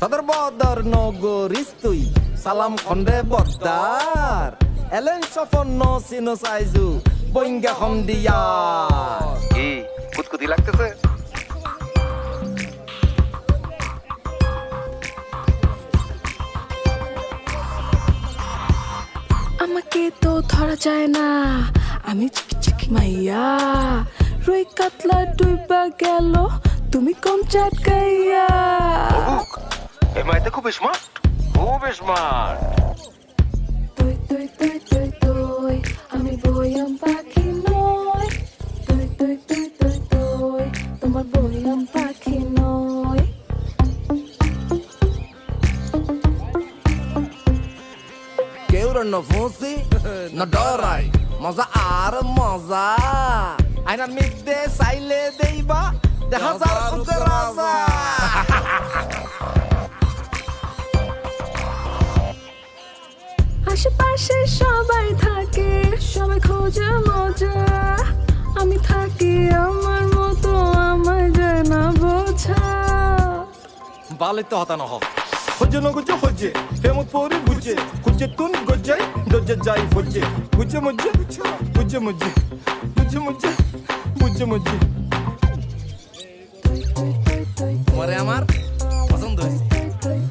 সদর বদর নগরিস তুই সালাম খন্ডে বদ্দার এলেন সফন্ন সিনো সাইজু বইঙ্গা খন্ডিয়া কি কুতকুতি লাগতেছে? আমাকে তো ধরা যায় না, আমি চিকি চিকি মাইয়া। রুই কাতলা ডুইবা গেল, তুমি কোন চাটকাইয়া। এই মাইতে খুব স্মার্ট, খুব স্মার্ট। তুই তুই তুই তুই তুই আমি বইয়াম পাখি নয়। তুই তুই তুই তুই তুই তোমার বইয়াম পাখি নয়। কেউ ন ফুসি ন ডরাই মজা আর মজা আইনার মিদ্দে চাইলে দেইবা দেখা যার উদ্দে রাজা আশেপাশে সবাই থাকে, সবাই খোঁজে মজা। আমি থাকি আমার মতো, আমার যায় না বোঝা। বালে তো হতা নহ হজে ন গুজে হজে ফেমত পরি বুঝে খুঁজে তুন গজাই দজে যাই ফজে বুঝে মুঝে বুঝে মুঝে বুঝে মুঝে বুঝে মুঝে তুই তুই তুই তুই তোমারে আমার পছন্দ হয়েছে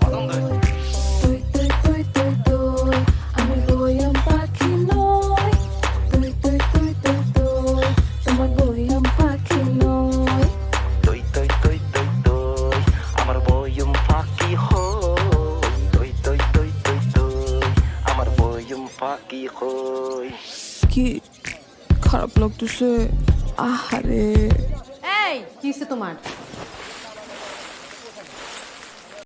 পছন্দ হয়েছে তুই তুই তুই তুই তুই আমি বইয়াম পাখি নয়। তুই তুই তুই তুই তুই তোমার বইয়াম পাখি নয়। তুই তুই তুই তুই তুই আমার বয়ুম ফাঁকি হই। তুই তুই তুই তুই তুই আমার বয়ুম ফাঁকি হই। কি খারাপ লাগতেছে, আহারে। এই কি হইছে তোমার?